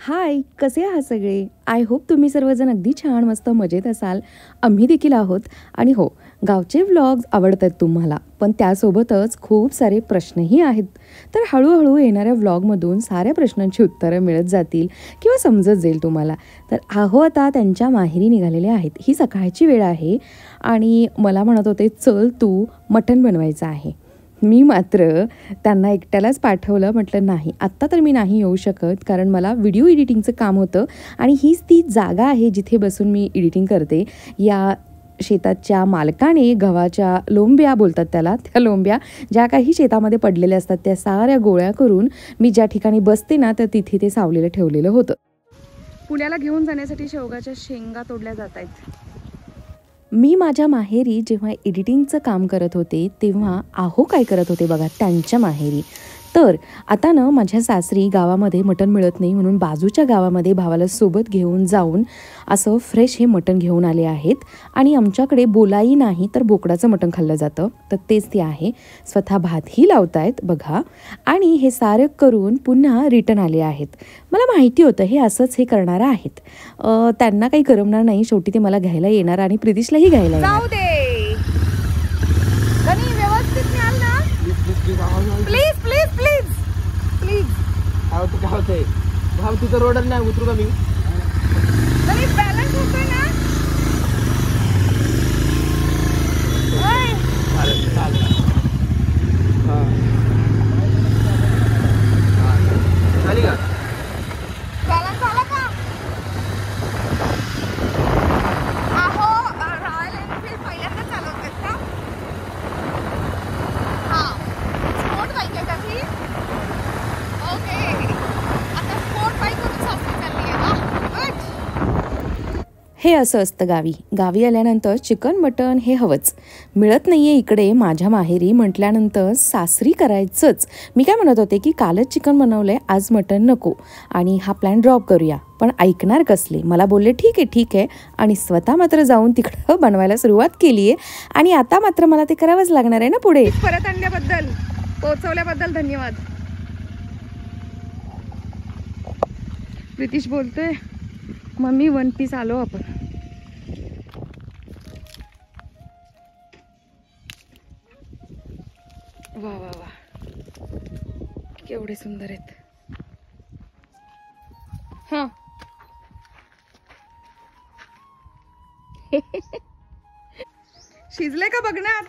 हाय, कसे आहात सगळे? आय होप तुम्ही सर्वजण अगदी छान मस्त मजेत असाल. आम्ही देखील आहोत. आणि हो, गावचे व्लॉग्स आवडतात तुम्हाला, पण त्यासोबतच खूप सारे प्रश्नही आहेत. तर हळूहळू येणाऱ्या व्लॉगमधून साऱ्या प्रश्नांची उत्तरं मिळत जातील किंवा समजत जाईल तुम्हाला. तर आहो आता त्यांच्या माहेरी निघालेले आहेत. ही सकाळची वेळ आहे आणि मला म्हणत होते, चल तू मटण बनवायचं आहे. मी मात्र त्यांना एकट्यालाच पाठवलं. म्हटलं नाही, आत्ता तर मी नाही येऊ शकत, कारण मला व्हिडिओ एडिटिंगचं काम होतं आणि हीच ती जागा आहे जिथे बसून मी एडिटिंग करते. या शेताच्या मालकाने गव्हाच्या लोंब्या बोलतात त्याला, त्या लोंब्या ज्या काही शेतामध्ये पडलेल्या असतात त्या साऱ्या गोळ्या करून मी ज्या ठिकाणी बसते ना, तर तिथे ते सावलीला ठेवलेलं होतं. पुण्याला घेऊन जाण्यासाठी शेवगाच्या शेंगा तोडल्या जात आहेत. मी माझ्या माहेरी जेव्हा एडिटिंगचं काम करत होते तेव्हा आहो काय करत होते बघा त्यांच्या माहेरी. तर आता ना माझ्या सासरी गावामध्ये मटण मिळत नाही, म्हणून बाजूच्या गावामध्ये भावाला सोबत घेऊन जाऊन असं फ्रेश हे मटण घेऊन आले आहेत. आणि आमच्याकडे बोलाई नाही तर बोकडाचं मटण खाल्लं जातं, तर तेच ते आहे. स्वतः भातही लावतायत बघा. आणि हे सारं करून पुन्हा रिटर्न आले आहेत. मला माहिती होतं हे असंच हे करणार आहेत. त्यांना काही करमणार नाही, शेवटी ते मला घ्यायला येणार आणि प्रितिशलाही घ्यायला येणार. Please please please please. काय होतंय भाव, तुझं रोडर नाही उतरू का मी? तरी बॅलन्स होतोय ना. चालेल चालेल. झाली का बॅलन्स आला का? अहो रॉयल एनफील्ड पहिल्यांदा चालवतात का? हां, स्पोर्ट बाईक आहे का ती? ओके, आता स्पोर्ट बाईक करून सासरी चालली आहे ना. हे असं असतं गावी. गावी आल्यानंतर चिकन मटण हे हवंच. मिळत नाहीये इकडे माझ्या माहेरी म्हटल्यानंतर सासरी करायचंच. मी काय म्हणत होते की कालच चिकन बनवलंय, आज मटण नको आणि हा प्लॅन ड्रॉप करूया. पण ऐकणार कसले? मला बोलले ठीक आहे ठीक आहे, आणि स्वतः मात्र जाऊन तिकडं बनवायला सुरुवात केली आहे. आणि आता मात्र मला ते करावंच लागणार आहे ना पुढे. परत आणल्याबद्दल, पोहोचवल्याबद्दल धन्यवाद. प्रितिश बोलतोय, मम्मी वन पीस आलो आपण. वा वा वा, केवढे सुंदर आहेत. हा शिजले का बघणार?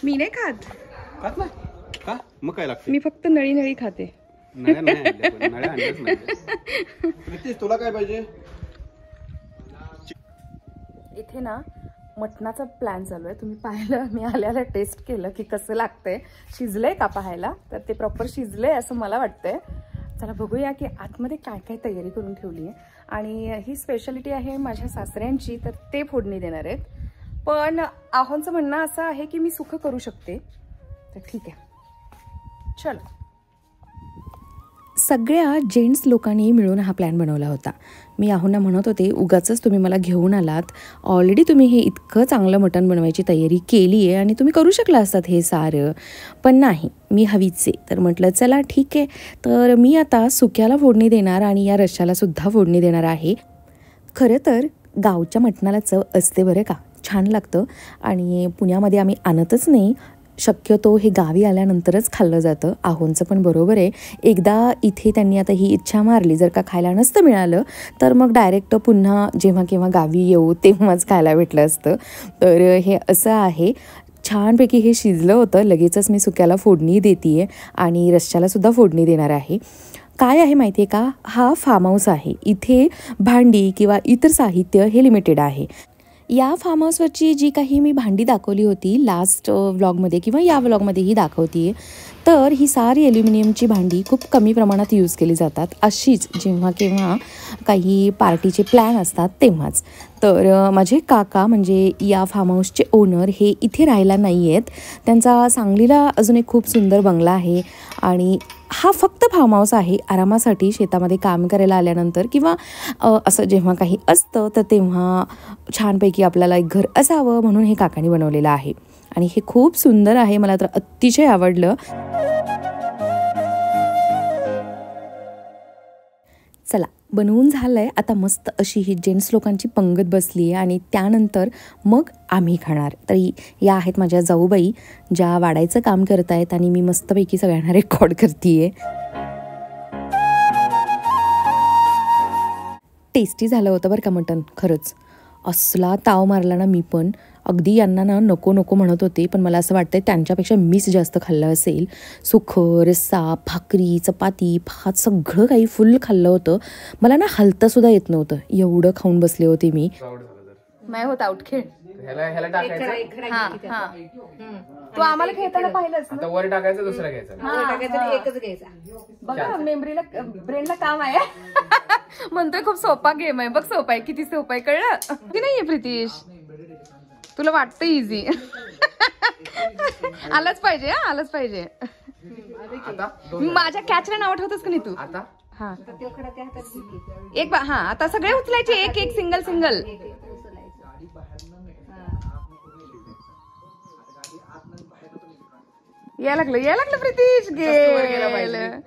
मी नाही खात. खात ना का? मग काय लागतं? मी फक्त नळी नळी खाते. प्रितिश तुला काय पाहिजे? इथे ना मटणाचा प्लॅन चालू आहे. तुम्ही पाहिलं, मी आल्याला टेस्ट केलं की कसं लागतंय, शिजलंय का पाहायला. तर ते प्रॉपर शिजलंय असं मला वाटतंय. चला बघूया की आतमध्ये काय काय तयारी करून ठेवली आहे. आणि ही स्पेशालिटी आहे माझ्या सासऱ्यांची, तर ते फोडणी देणार आहेत. पण आहोंचं म्हणणं असं आहे की मी सुखं करू शकते, तर ठीक आहे चलो. सगळ्या जेंट्स लोकांनी मिळून हा प्लॅन बनवला होता. मी आहोंना म्हणत होते, उगाचच तुम्ही मला घेऊन आलात, ऑलरेडी तुम्ही हे इतकं चांगलं मटण बनवायची तयारी केली आहे आणि तुम्ही करू शकला असतात हे सारं, पण नाही, मी हवीच आहे. तर म्हटलं चला ठीक आहे. तर मी आता सुक्याला फोडणी देणार आणि या रश्श्यालासुद्धा फोडणी देणार आहे. खरं तर गावच्या मटणाला चव असते बरं का, छान लागतं. आणि पुण्यामध्ये आम्ही आणतच नाही, शक्यतो हे गावी आल्यानंतरच खाल्लं जातं. आहोंचं पण बरोबर आहे. एकदा इथे त्यांनी आता ही इच्छा मारली, जर का खायला नसतं मिळालं तर मग डायरेक्ट पुन्हा जेव्हा केव्हा गावी येऊ तेव्हाच खायला भेटलं असतं. तर हे असं आहे. छानपैकी हे शिजलं होतं. लगेचच मी सुक्याला फोडणी देते आहे आणि रश्श्यालासुद्धा फोडणी देणार आहे. काय आहे माहिती आहे का, हा फार्म हाऊस आहे. इथे भांडी किंवा इतर साहित्य हे लिमिटेड आहे. या फार्म हाऊसवरची जी काही मी भांडी दाखवली होती लास्ट व्लॉगमध्ये किंवा या व्लॉगमध्येही दाखवते, तर ही सारी ॲल्युमिनियमची भांडी खूप कमी प्रमाणात यूज केली जातात. अशीच जेव्हा केव्हा काही पार्टीचे प्लॅन असतात तेव्हाच. तर माझे काका म्हणजे या फार्म हाऊसचे ओनर हे इथे राहायला नाही आहेत. त्यांचा सांगलीला अजून एक खूप सुंदर बंगला आहे आणि हा फक्त फार्म हाऊस आहे आरामासाठी. शेतामध्ये काम करायला आल्यानंतर किंवा असं जेव्हा काही असतं तर तेव्हा छानपैकी आपल्याला एक घर असावं म्हणून हे काकांनी बनवलेलं आहे. आणि हे खूप सुंदर आहे, मला तर अतिशय आवडलं. बनवून झालं आहे. आता मस्त अशी ही जेंट्स लोकांची पंगत बसली आहे आणि त्यानंतर मग आम्ही खाणार. तरी या आहेत माझ्या जाऊबाई ज्या वाढायचं काम करत आहेत आणि मी मस्तपैकी सगळ्यांना रेकॉर्ड करते आहे. टेस्टी झालं होतं बरं का मटण, खरंच असला ताव मारला ना मी पण. अगदी यांना ना नको नको म्हणत होते, पण मला असं वाटतंय त्यांच्यापेक्षा मीच जास्त खाल्लं असेल. सुखं, रस्सा, भाकरी, चपाती, भात सगळं काही फुल खाल्लं होतं. मला ना हलतासुद्धा येत नव्हतं, एवढं खाऊन बसले होते मी. नाही होत आउट खेळ. ह्याला टाकायचं. तू आम्हाला खेळताना पाहिलंच आता वर टाकायचं, दुसरा घ्यायचा. एकच घ्यायचा. बघा मेमरीला ब्रेनला काम आहे. म्हणतोय खूप सोपा गेम आहे. बघ सोपा आहे, किती सोपा आहे, कळलं की नाहीये प्रितीश? तुला वाटतं इझी. आलंच पाहिजे, आलंच पाहिजे. माझ्या कॅचला नाव ठेवतोस का नाही तू? आता हा एक हा आता सगळे उचलायचे, एक एक सिंगल सिंगल. या लागलं प्रितीश गेलं.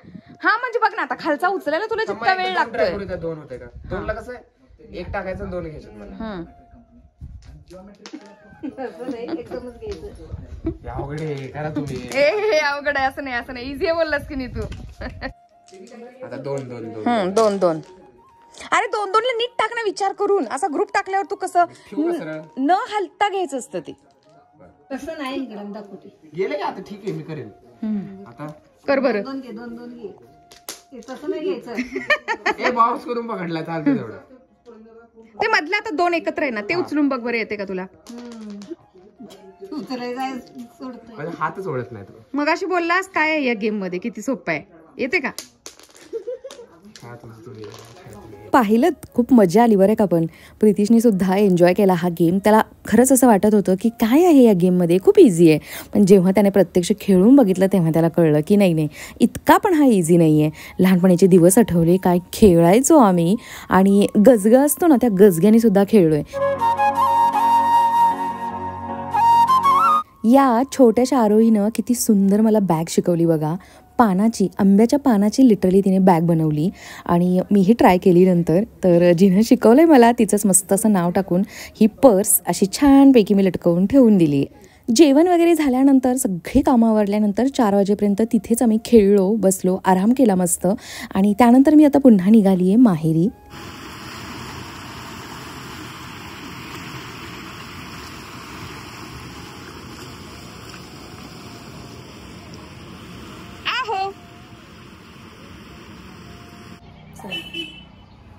हा म्हणजे बघ ना, आता खालचा उचलायला तुला जितका वेळ लागतोय. दोन होते का? दोनला कसं आहे, एक टाकायचं, दोन घ्यायचं मला. अवघड आहे, करा तुम्ही. हे अवघड आहे, असं नाही, असं नाही. इझी बोललास की नाही तू? आता दोन. दोन. अरे दोन ला नीट टाकणं विचार करून. असा ग्रुप टाकल्यावर तू कसं न हलता घ्यायचं असतं ते. तसं नाही गेले का? आता ठीक आहे, मी करेन. आता कर बरं. दोन घे. तसं नाही घ्यायचं. बाउन्स करून पकडला चालतं तेवढं. ते मधलं आता दोन एकत्र आहे ना, ते उचलून बघ बरं, येते का तुला? हातच ओढत नाही. मग अशी बोललास काय आहे या गेम मध्ये, किती सोपं आहे, येते का? पाहिलं, खूप मजा आली बरं का. पण प्रितीशने सुद्धा एन्जॉय केला हा गेम. त्याला खरंच असं वाटत होतं की काय आहे या गेममध्ये, खूप इझी आहे. पण जेव्हा त्याने प्रत्यक्ष खेळून बघितलं तेव्हा त्याला कळलं की नाही, इतका पण हा इझी नाही आहे. लहानपणीचे दिवस आठवले, काय खेळायचो आम्ही. आणि गजगा असतो ना, त्या गजग्याने सुद्धा खेळलोय. या छोट्याशा आरोहीनं किती सुंदर मला बॅग शिकवली बघा. आंब्याच्या पानाची लिटरली तिने बॅग बनवली आणि मीही ट्राय केली नंतर. तर जिनं शिकवलंय मला तिचंच मस्त असं नाव टाकून ही पर्स अशी छानपैकी मी लटकवून ठेवून दिली. जेवण वगैरे झाल्यानंतर सगळी कामं आवरल्यानंतर 4 वाजेपर्यंत तिथेच आम्ही खेळलो, बसलो, आराम केला मस्त. आणि त्यानंतर मी आता पुन्हा निघाली आहे माहेरी.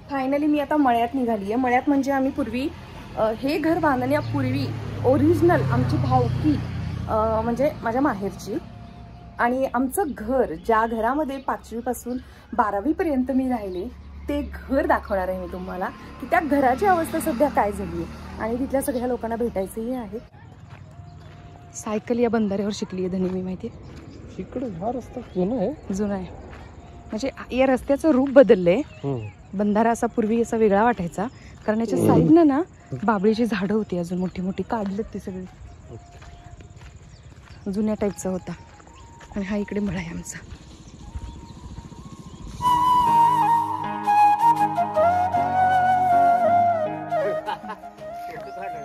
फायनली मी आता मळ्यात निघाली आहे. मळ्यात म्हणजे आम्ही पूर्वी हे घर बांधण्यापूर्वी ओरिजिनल आमची भावकी म्हणजे माझ्या माहेरची, आणि आमचं घर ज्या घरामध्ये 5वी पासून 12वी पर्यंत मी राहिले ते घर दाखवणार आहे मी तुम्हाला, की त्या घराची अवस्था सध्या काय झाली आहे. आणि तिथल्या सगळ्या लोकांना भेटायचंही आहे. सायकल या बंधाऱ्यावर शिकली आहे धनी मी, माहिती आहे. इकडे हा रस्ता जुना आहे. म्हणजे या रस्त्याचं रूप बदललंय. बंधारा असा पूर्वी असा वेगळा वाटायचा, कारण याच्या साईडनं ना बाबळीची झाडं होती अजून मोठी मोठी, काढलेत ते सगळे, जुन्या टाईपचा होता. आणि हा इकडे मळा आहे आमचा.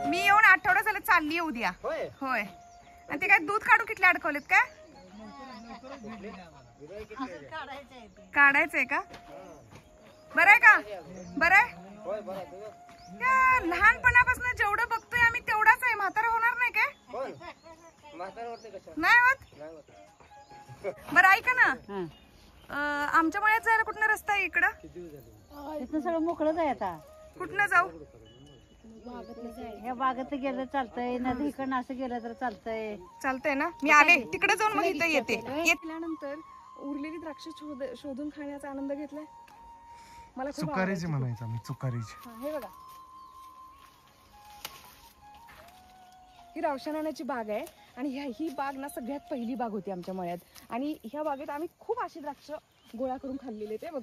मी येऊन आठवडा झाला चालली उद्या. होय. आणि ते काय दूध काढू किटले अडकवलेत का? काढायचंय का? बरं आहे का? बरं आहे. लहानपणापासून जेवढं बघतोय आम्ही तेवढाच आहे. म्हातारा होणार नाही काय? नाही होत. बरं ऐका ना, आमच्या मळ्यात जायला कुठनं रस्ता आहे इकडं? इथं सगळं मोकळंच आहे. आता कुठनं जाऊ? ह्या बागेत गेलं चालतंय, नदी इकडनं असं गेलं तर चालतंय. चालतंय ना? मी आले तिकडे जाऊन मग इथं येते. येतल्यानंतर उरलेली द्राक्ष शोधून खाण्याचा आनंद घेतलाय मला. चुकारीची म्हणायचं आम्ही, चुकारीची. हे बघा, ही रावशानाची बाग आहे. आणि ही बाग ना सगळ्यात पहिली बाग होती आमच्या मळ्यात. आणि ह्या बागेत आम्ही खूप अशी द्राक्ष गोळा करून खाल्लेले. ते बघ,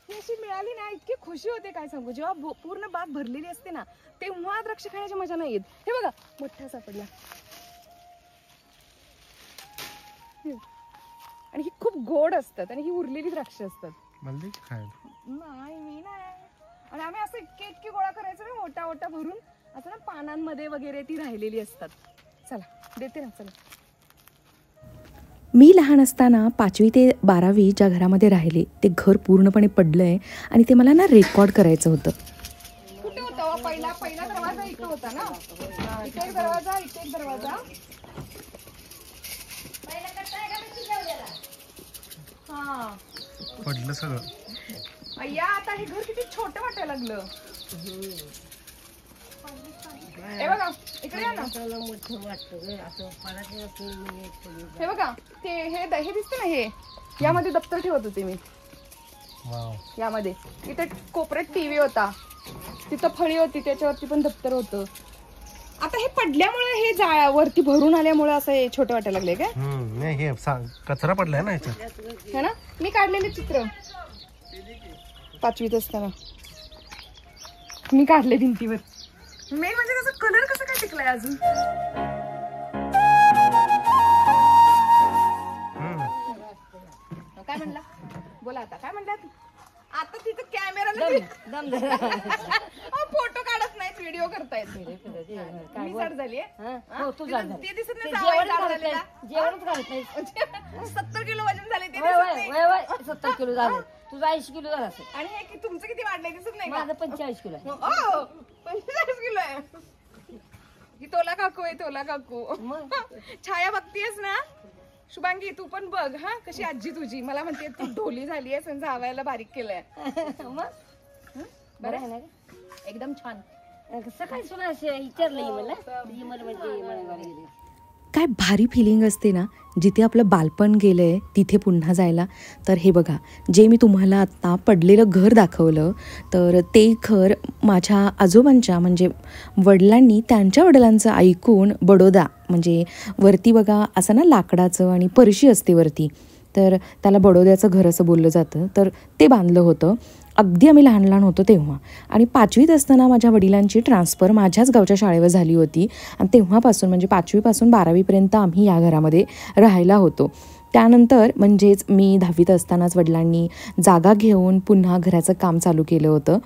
अशी मिळाली ना, इतकी खुशी होते काय सांगू. जेव्हा पूर्ण बाग भरलेली असते ना, तेव्हा द्राक्ष खाण्याची मजा नाही येत. हे बघा, मोठा सापडला. आणि ही खूप गोड असतात आणि ही उरलेली द्राक्ष असतात. खायला नाही मी नाही. आणि आम्ही असं इतकी गोळा करायचं ना, मोठा मोठा भरून असं ना पानांमध्ये वगैरे ती राहिलेली असतात. चला देते ना. चला. मी लहान असताना 5वी ते 12वी ज्या घरामध्ये राहिले ते घर पूर्णपणे पडलंय आणि ते मला ना रेकॉर्ड करायचं होतं. कुठे होता पहिला दरवाजा? इथे होता ना. इथे एक दरवाजा, इथे एक दरवाजा. हा पडलं सगळं. अय्या आता हे घर किती छोटं वाटायला लागलं. हे बघा इकडे या ना. हे बघा ते हे दिसते ना, हे यामध्ये दप्तर ठेवत होते मी. यामध्ये इथे कोपऱ्यात टीव्ही होता, तिथं फळी होती, त्याच्यावरती पण दप्तर होतं. आता हे पडल्यामुळे हे वरती भरून आल्यामुळे असं हे छोटे वाटायला लागले काय? नाही हे कचरा पडलाय ना याच्यात. है ना. मी काढलेले चित्र 5वीत असताना मी काढले भिंतीवर. मेन म्हणजे त्याचा कलर कसं काय टिकलाय अजून. काय म्हणला? बोला आता काय म्हणलात? आता तिथं कॅमेरा फोटो काढत नाहीत, व्हिडिओ करतायत. मी जाड झाली. ते दिसत नाही. 70 किलो वजन झाले ते. 70 किलो झालं. तुझं 80 किलो झालं असेल. आणि हे तुमचं किती वाढलंय दिसत नाही? माझं 45 किलो. 45 किलो आहे. ही तोला काकू आहे, तोला काकू. छाया बघतीयस ना शुभांगी, तू पण बघ हा कशी आजी तुझी. मला म्हणते तू ढोली झाली आहेस आणि जावयाला बारीक केलंय. बरं आहे ना, एकदम छान. सकाळी सुद्धा विचारलं मला. काय भारी फिलिंग असते ना जिथे आपलं बालपण गेलंय तिथे पुन्हा जायला. तर हे बघा, जे मी तुम्हाला आत्ता पडलेलं घर दाखवलं, तर ते घर माझ्या आजोबांच्या म्हणजे वडिलांनी त्यांच्या वडिलांचं ऐकून बडोदा म्हणजे वरती बघा असं ना लाकडाचं आणि परशी असते वरती, तर त्याला बडोद्याचं घर असं बोललं जातं, तर ते बांधलं होतं. अगदी आम्ही लहान लहान होतो तेव्हा. आणि 5वीत असताना माझ्या वडिलांची ट्रान्सफर माझ्याच गावच्या शाळेवर झाली होती आणि तेव्हापासून म्हणजे 5वीपासून 12वीपर्यंत आम्ही या घरामध्ये राहायला होतो. त्यानंतर म्हणजेच मी 10वीत असतानाच वडिलांनी जागा घेऊन पुन्हा घराचं काम चालू केलं होतं.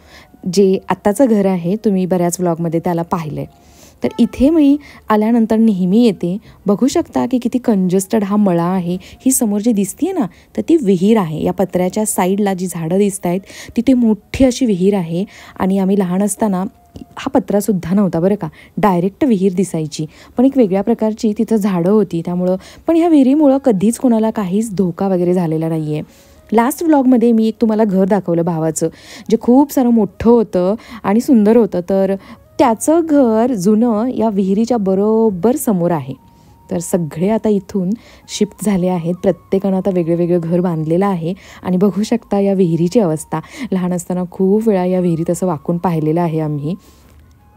जे आत्ताचं घर आहे तुम्ही बऱ्याच व्लॉगमध्ये त्याला पाहिलं आहे. तर इथे मी आल्यानंतर नेहमी येते. बघू शकता की किती कंजस्टेड हा मळा आहे. ही समोर जी दिसतीये ना तर ती विहीर आहे. या पत्र्याच्या साईडला जी झाडं दिसत आहेत तिथे मोठी अशी विहीर आहे. आणि आम्ही लहान असताना हा पत्रासुद्धा नव्हता बरं का, डायरेक्ट विहीर दिसायची, पण एक वेगळ्या प्रकारची तिथं झाडं होती. त्यामुळं पण ह्या विहिरीमुळं कधीच कोणाला काहीच धोका वगैरे झालेला नाही आहे. लास्ट व्लॉगमध्ये मी एक तुम्हाला घर दाखवलं भावाचं, जे खूप सारं मोठं होतं आणि सुंदर होतं. तर त्याचं घर जुनं या विहिरीच्या बरोबर समोर आहे. तर सगळे आता इथून शिफ्ट झाले आहेत. प्रत्येकानं आता वेगळं वेगळं घर बांधलेलं आहे. आणि बघू शकता या विहिरीची अवस्था. लहान असताना खूप वेळा या विहिरीत असं वाकून पाहिलेलं आहे आम्ही.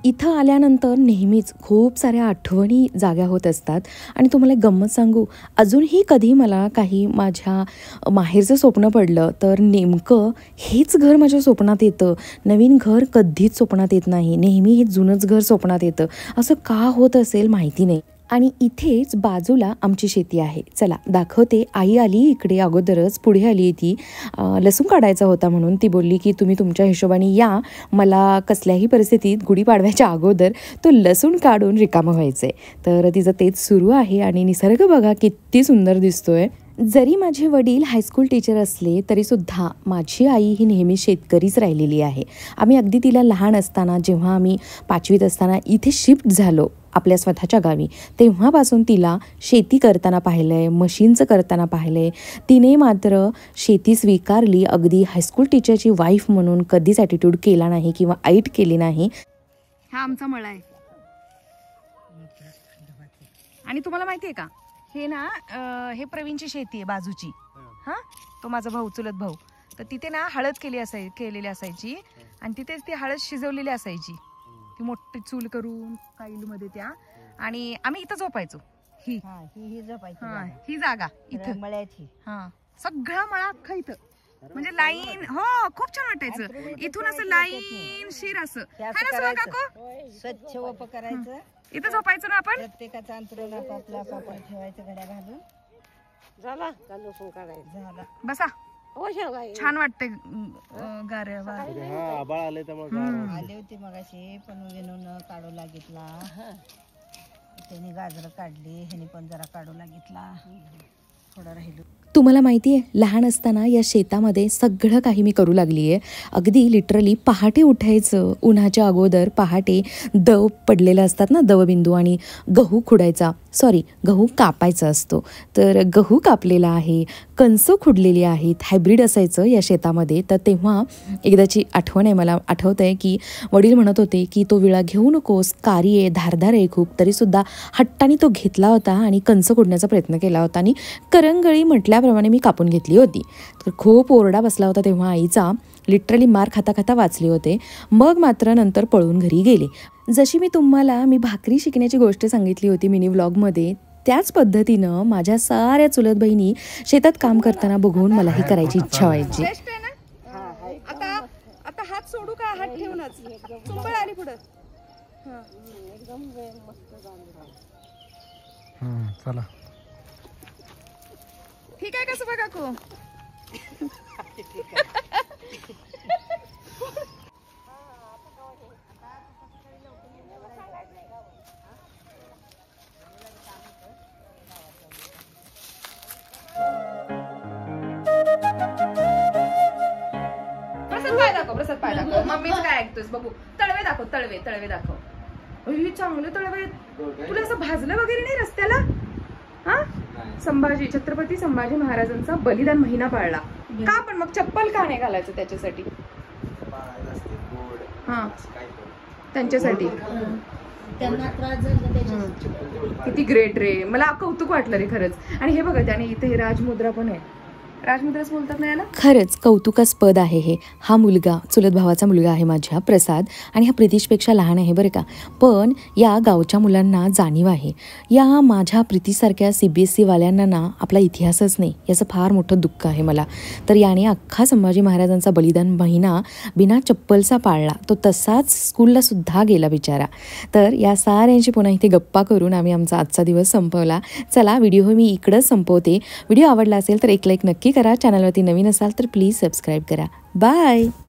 इथं आल्यानंतर नेहमीच खूप साऱ्या आठवणी जाग्या होत असतात. आणि तुम्हाला एक गंमत सांगू, अजूनही कधी मला काही माझ्या माहेरचं स्वप्न पडलं तर नेमकं हेच घर माझ्या स्वप्नात येतं. नवीन घर कधीच स्वप्नात येत नाही, नेहमी हे जुनंच घर स्वप्नात येतं. असं का होत असेल माहिती नाही. आणि इथेच बाजूला आमची शेती आहे. चला दाखवते. आई आली इकडे अगोदरच, पुढे आली ती लसूण काढायचा होता म्हणून. ती बोलली की तुम्ही तुमच्या हिशोबाने या, मला कसल्याही परिस्थितीत गुढीपाडव्याच्या अगोदर तो लसूण काढून रिकामं व्हायचं आहे. तर तिचं तेच सुरू आहे. आणि निसर्ग बघा किती सुंदर दिसतोय. जरी माझे वडील हायस्कूल टीचर असले तरीसुद्धा माझी आई ही नेहमी शेतकरीच राहिलेली आहे. आम्ही अगदी तिला लहान असताना, जेव्हा आम्ही 5वीत असताना इथे शिफ्ट झालो आपल्या स्वतःच्या गावी, तेव्हापासून तिला शेती करताना पाहिलं आहे, मशीनचं करताना पाहिलं आहे. तिने मात्र शेती स्वीकारली. अगदी हायस्कूल टीचरची वाईफ म्हणून कधीच ॲटिट्यूड केला नाही किंवा ऐट केली नाही. हा आमचा मळा आहे. आणि तुम्हाला माहिती आहे का, हे ना हे प्रवीणची शेती आहे बाजूची. हा तो माझा भाऊ, चुलत भाऊ. तर तिथे ना हळद केलेली असायची आणि तिथेच ती हळद शिजवलेली असायची, ती मोठी चूल करून काईलमध्ये त्या. आणि आम्ही इथं झोपायचो. ही झोपायची हा ही जागा इथं मळ्याची. हा सगळा मळा अख्खा इथं म्हणजे लाईन. हो खूप छान वाटायचं. इथून असं लाईन शिर असं काकू स्वच्छ वप करायचं. इथं झोपायचं ना आपण. प्रत्येकाचा अंतरून आपापला पापड ठेवायचं घड्या घालून. झाला का लसूण काढायचं. झाला बसा. छान वाटते गारे हा आबाळ आले त्यामुळे आले होते मगाशी पण विनून काढू लागितला त्यांनी गाजर काढली ह्यानी पण जरा काढू लागितला थोडं राहिलो. तुम्हाला माहिती आहे लहान असताना या शेतामध्ये सगळं काही मी करू लागली आहे. अगदी लिटरली पहाटे उठायचं, उन्हाच्या अगोदर पहाटे दव पडलेलं असतात ना दवबिंदू, आणि गहू खुडायचा, गहू कापायचा असतो. तर गहू कापलेला आहे, कणसं खुडलेली आहेत, हायब्रिड असायचं या शेतामध्ये. तर तेव्हा एकदाची आठवण आहे, मला आठवतं आहे की वडील म्हणत होते की तो विळा घेऊ नकोस, कारी आहे, धारदार आहे खूप, तरीसुद्धा हट्टाने तो घेतला होता आणि कणसं खुडण्याचा प्रयत्न केला होता आणि करंगळी म्हटल्याप्रमाणे मी कापून घेतली होती. तर खूप ओरडा बसला होता तेव्हा आईचा, लिटरली मार खाता खाता वाचले होते. मग मात्र नंतर पळून घरी गेले. जशी मी तुम्हाला भाकरी शिकण्याची गोष्ट सांगितली होती मिनी व्लॉगमध्ये, त्याच पद्धतीनं माझ्या साऱ्या चुलत बहिणी शेतात काम करताना बघून मलाही करायची इच्छा व्हायची. बेस्ट आहे ना. आता आता हात सोडू का, हात ठेवूनच चुंबळ आली पुढं. चला ठीक आहे कसं बघा काकू. प्रसाद पाय दाखव. मम्मीच काय ऐकतोस बघू. तळवे दाखव, तळवे दाखव. अरे चांगले तळवे. तुला असं भाजलं वगैरे नाही रस्त्याला? हा, छत्रपती संभाजी महाराजांचा बलिदान महिना पाळला का? पण मग चप्पल का नाही घालायचं त्याच्यासाठी? हा, त्यांच्यासाठी. किती ग्रेट रे, मला कौतुक वाटलं रे खरंच. आणि हे बघा त्याने इथे राजमुद्रा पण आहे. राजमुद्राच बोलतात ना याला. खरंच कौतुकास्पद आहे हे. हा मुलगा चुलत भावाचा मुलगा आहे माझ्या, प्रसाद, आणि हा प्रीतीशपेक्षा लहान आहे बरं का. पण या गावच्या मुलांना जाणीव आहे. या माझ्या प्रीतीसारख्या CBSE वाल्यांना ना आपला इतिहासच नाही, याचं फार मोठं दुःख आहे मला. तर याने अख्खा संभाजी महाराजांचा बलिदान महिना बिना चप्पलचा पाळला. तो तसाच स्कूलला सुद्धा गेला बिचारा. तर या साऱ्यांशी पुन्हा इथे गप्पा करून आम्ही आमचा आजचा दिवस संपवला. चला, व्हिडिओ मी इकडंच संपवते. व्हिडिओ आवडला असेल तर एक लाईक नक्की करा. चॅनलवरती नवीन असाल तर प्लीज सबस्क्राईब करा. बाय.